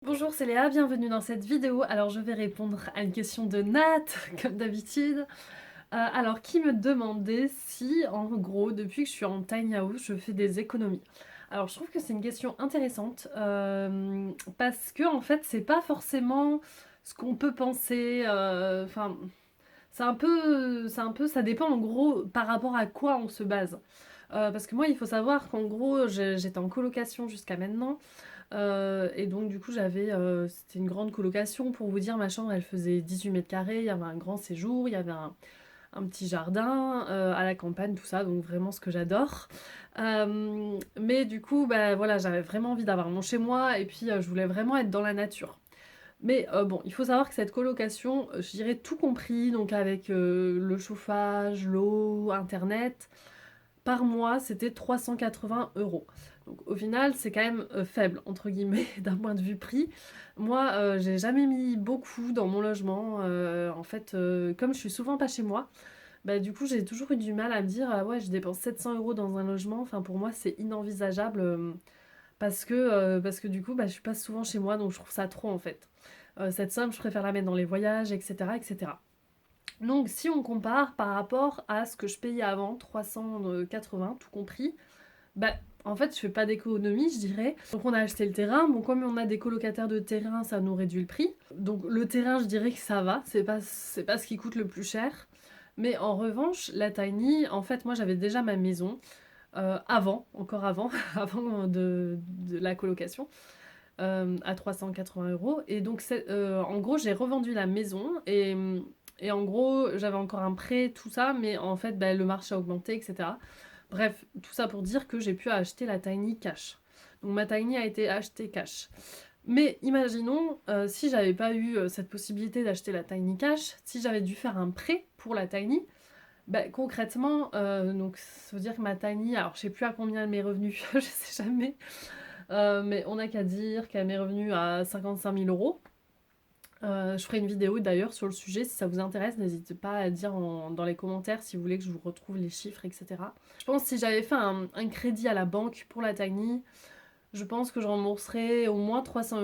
Bonjour, c'est Léa, bienvenue dans cette vidéo. Alors je vais répondre à une question de Nat, comme d'habitude. Alors qui me demandait si, en gros, depuis que je suis en tiny house, je fais des économies. Alors je trouve que c'est une question intéressante, parce que en fait c'est pas forcément ce qu'on peut penser, enfin ça dépend en gros par rapport à quoi on se base. Parce que moi il faut savoir qu'en gros j'étais en colocation jusqu'à maintenant. Et donc du coup c'était une grande colocation. Pour vous dire, ma chambre elle faisait 18 mètres carrés, il y avait un grand séjour, il y avait un petit jardin à la campagne, tout ça, donc vraiment ce que j'adore. Mais du coup, bah voilà, j'avais vraiment envie d'avoir mon chez moi et puis je voulais vraiment être dans la nature. Mais bon, il faut savoir que cette colocation, je dirais tout compris, donc avec le chauffage, l'eau, internet, par mois, c'était 380 €. Donc au final, c'est quand même faible, entre guillemets, d'un point de vue prix. Moi, j'ai jamais mis beaucoup dans mon logement. En fait, comme je suis souvent pas chez moi, bah du coup, j'ai toujours eu du mal à me dire, ah ouais, je dépense 700 € dans un logement. Enfin, pour moi, c'est inenvisageable parce que du coup, bah, je suis pas souvent chez moi, donc je trouve ça trop en fait. Cette somme, je préfère la mettre dans les voyages, etc., etc. Donc si on compare par rapport à ce que je payais avant, 380 tout compris, bah en fait je fais pas d'économie je dirais. Donc on a acheté le terrain, bon comme on a des colocataires de terrain ça nous réduit le prix. Donc le terrain je dirais que ça va, c'est pas ce qui coûte le plus cher. Mais en revanche la tiny, en fait moi j'avais déjà ma maison avant, encore avant, avant de la colocation. À 380 €. Et donc, en gros, j'ai revendu la maison et en gros, j'avais encore un prêt, tout ça, mais en fait, bah, le marché a augmenté, etc. Bref, tout ça pour dire que j'ai pu acheter la Tiny cash. Donc, ma Tiny a été achetée cash. Mais imaginons, si j'avais pas eu cette possibilité d'acheter la Tiny cash, si j'avais dû faire un prêt pour la Tiny, bah, concrètement, donc ça veut dire que ma Tiny, alors je sais plus à combien elle m'est revenue, je sais jamais, mais on n'a qu'à dire qu'elle m'est revenue à 55 000 €. Je ferai une vidéo d'ailleurs sur le sujet si ça vous intéresse, n'hésitez pas à dire dans les commentaires si vous voulez que je vous retrouve les chiffres, etc. Je pense que si j'avais fait un crédit à la banque pour la Tiny, je pense que je rembourserais au moins 300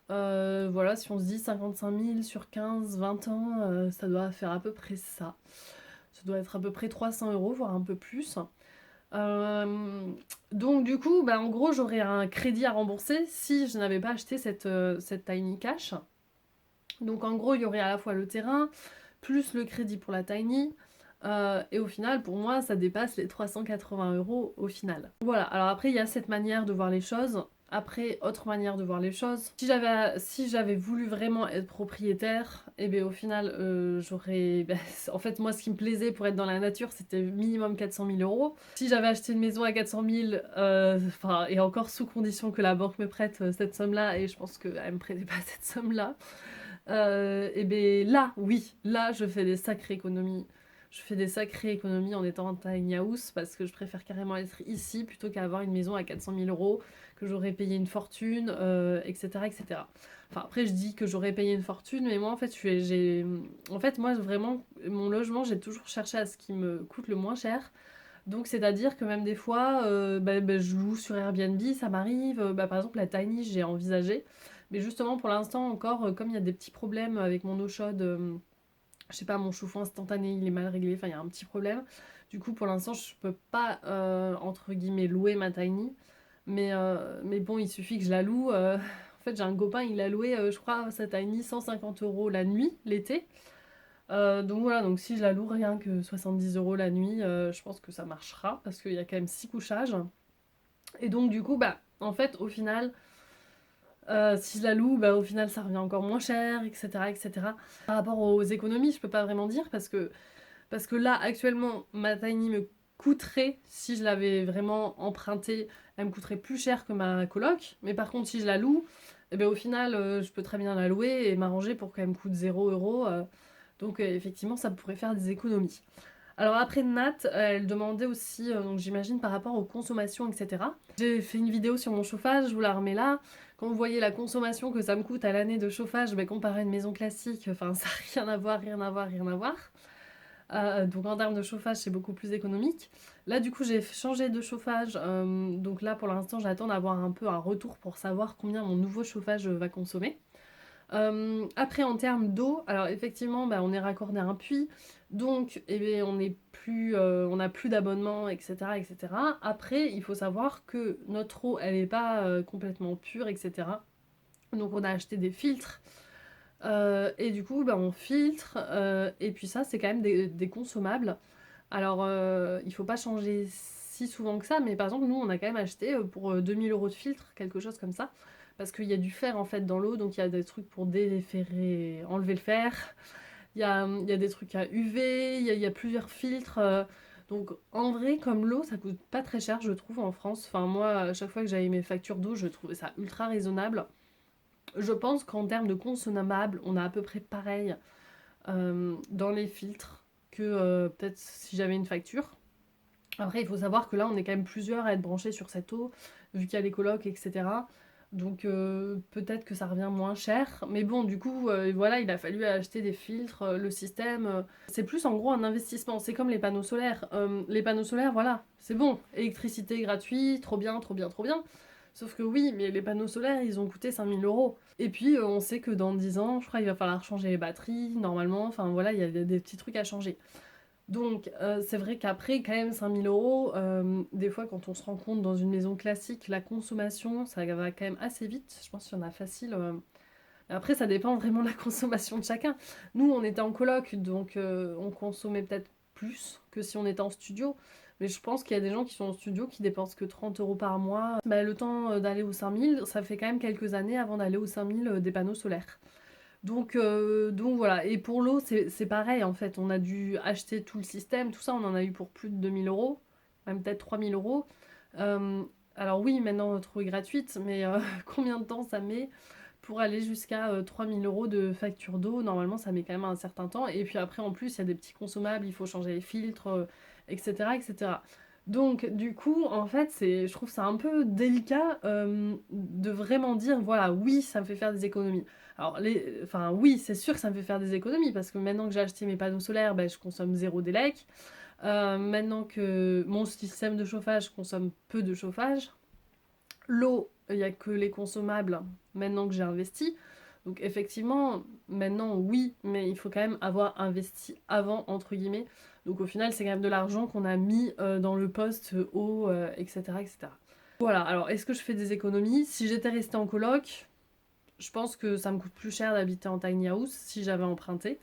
€. Voilà, si on se dit 55 000 sur 15, 20 ans, ça doit faire à peu près ça. Ça doit être à peu près 300 €, voire un peu plus. Euh, donc du coup, bah, en gros, j'aurais un crédit à rembourser si je n'avais pas acheté cette Tiny Cash. Donc en gros, il y aurait à la fois le terrain, plus le crédit pour la Tiny. Et au final, pour moi, ça dépasse les 380 € au final. Voilà, alors après, il y a cette manière de voir les choses. Après, autre manière de voir les choses. Si j'avais voulu vraiment être propriétaire, et bien au final, j'aurais. Ben, en fait, moi, ce qui me plaisait pour être dans la nature, c'était minimum 400 000 €. Si j'avais acheté une maison à 400 000, enfin, et encore sous condition que la banque me prête cette somme-là, et je pense qu'elle me prêtait pas cette somme-là, et bien là, oui, là, je fais des sacrées économies. Je fais des sacrées économies en étant en tiny house parce que je préfère carrément être ici plutôt qu'avoir une maison à 400 000 € que j'aurais payé une fortune, etc., etc. Enfin, après, je dis que j'aurais payé une fortune, mais moi, en fait, en fait, moi, vraiment, mon logement, j'ai toujours cherché à ce qui me coûte le moins cher. Donc, c'est-à-dire que même des fois, je loue sur Airbnb, ça m'arrive. Par exemple, la Tiny, j'ai envisagé. Mais justement, pour l'instant, encore, comme il y a des petits problèmes avec mon eau chaude, je sais pas, mon chauffe-eau instantané, il est mal réglé, enfin, il y a un petit problème. Du coup, pour l'instant, je peux pas, entre guillemets, louer ma Tiny. Mais bon, il suffit que je la loue. En fait, j'ai un copain, il a loué, je crois, sa Tiny 150 € la nuit, l'été. Donc voilà, donc si je la loue rien que 70 € la nuit, je pense que ça marchera parce qu'il y a quand même 6 couchages. Et donc du coup, bah en fait au final, si je la loue, bah au final ça revient encore moins cher, etc., etc. Par rapport aux économies, je peux pas vraiment dire parce que là actuellement ma tiny me coûterait, si je l'avais vraiment empruntée, elle me coûterait plus cher que ma coloc. Mais par contre si je la loue, eh ben, au final je peux très bien la louer et m'arranger pour qu'elle me coûte 0 €. Donc effectivement, ça pourrait faire des économies. Alors après Nat, elle demandait aussi, donc j'imagine par rapport aux consommations, etc. J'ai fait une vidéo sur mon chauffage, je vous la remets là. Quand vous voyez la consommation que ça me coûte à l'année de chauffage, comparé à une maison classique, enfin ça n'a rien à voir, rien à voir, rien à voir. Donc en termes de chauffage, c'est beaucoup plus économique. Là, du coup, j'ai changé de chauffage. Donc là, pour l'instant, j'attends d'avoir un peu un retour pour savoir combien mon nouveau chauffage va consommer. Après, en termes d'eau, alors effectivement, bah, on est raccordé à un puits, donc eh bien, on n'a plus d'abonnement, etc., etc. Après, il faut savoir que notre eau, elle n'est pas complètement pure, etc. Donc on a acheté des filtres, et du coup, bah, on filtre, et puis ça, c'est quand même des consommables. Alors, il faut pas changer si souvent que ça, mais par exemple, nous, on a quand même acheté pour 2 000 € de filtre, quelque chose comme ça, parce qu'il y a du fer en fait dans l'eau, donc il y a des trucs pour déferrer, enlever le fer. Il y a des trucs à UV, il y a plusieurs filtres. Donc en vrai, comme l'eau, ça coûte pas très cher, je trouve, en France. Enfin, moi, à chaque fois que j'avais mes factures d'eau, je trouvais ça ultra raisonnable. Je pense qu'en termes de consommables, on a à peu près pareil dans les filtres que peut-être si j'avais une facture. Après, il faut savoir que là, on est quand même plusieurs à être branchés sur cette eau, vu qu'il y a les colocs, etc. Donc peut-être que ça revient moins cher. Mais bon, du coup, voilà, il a fallu acheter des filtres, le système. C'est plus en gros un investissement. C'est comme les panneaux solaires. Les panneaux solaires, voilà, c'est bon. Électricité gratuite, trop bien, trop bien, trop bien. Sauf que oui, mais les panneaux solaires, ils ont coûté 5 000 €. Et puis, on sait que dans 10 ans, je crois qu'il va falloir changer les batteries, normalement. Enfin, voilà, il y a des petits trucs à changer. Donc, c'est vrai qu'après, quand même, 5 000 €, des fois, quand on se rend compte dans une maison classique, la consommation, ça va quand même assez vite. Je pense qu'il y en a facile. Après, ça dépend vraiment de la consommation de chacun. Nous, on était en coloc, donc on consommait peut-être plus que si on était en studio. Mais je pense qu'il y a des gens qui sont en studio qui dépensent que 30 € par mois. Bah, le temps d'aller aux 5 000, ça fait quand même quelques années avant d'aller aux 5 000 des panneaux solaires. Donc voilà, et pour l'eau, c'est pareil en fait. On a dû acheter tout le système, tout ça, on en a eu pour plus de 2 000 €, même peut-être 3 000 €. Euh, alors oui, maintenant notre eau est gratuite, mais combien de temps ça met pour aller jusqu'à 3 000 € de facture d'eau? Normalement, ça met quand même un certain temps. Et puis après, en plus, il y a des petits consommables, il faut changer les filtres, etc., etc. Donc, du coup, en fait, je trouve ça un peu délicat de vraiment dire, voilà, oui, ça me fait faire des économies. Alors, enfin, oui, c'est sûr que ça me fait faire des économies, parce que maintenant que j'ai acheté mes panneaux solaires, ben, je consomme zéro délec. Maintenant que mon système de chauffage consomme peu de chauffage, l'eau, il n'y a que les consommables maintenant que j'ai investi. Donc effectivement, maintenant oui, mais il faut quand même avoir investi avant, entre guillemets. Donc au final, c'est quand même de l'argent qu'on a mis dans le poste eau, etc., etc. Voilà, alors est-ce que je fais des économies? Si j'étais restée en coloc, je pense que ça me coûte plus cher d'habiter en tiny house si j'avais emprunté.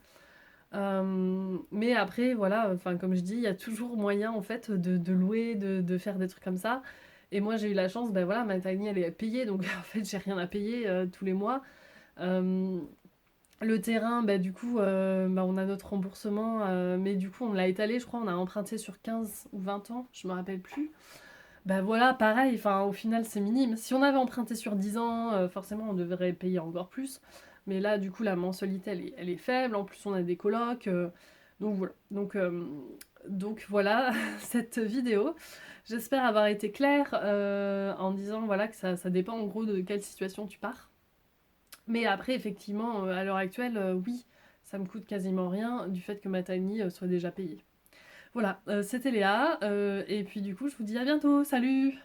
Mais après, voilà, enfin comme je dis, il y a toujours moyen en fait de louer, de faire des trucs comme ça. Et moi j'ai eu la chance, ben voilà, ma tiny elle est payée, donc en fait j'ai rien à payer tous les mois. Euh, le terrain, bah, du coup, bah, on a notre remboursement, mais du coup on l'a étalé, je crois, on a emprunté sur 15 ou 20 ans, je me rappelle plus. Bah voilà, pareil, enfin au final c'est minime. Si on avait emprunté sur 10 ans, forcément on devrait payer encore plus. Mais là, du coup, la mensualité elle est faible. En plus, on a des colocs. Donc voilà. Donc voilà cette vidéo. J'espère avoir été claire en disant voilà que ça dépend en gros de quelle situation tu pars. Mais après, effectivement, à l'heure actuelle, oui, ça me coûte quasiment rien du fait que ma tiny soit déjà payée. Voilà, c'était Léa. Et puis du coup, je vous dis à bientôt. Salut!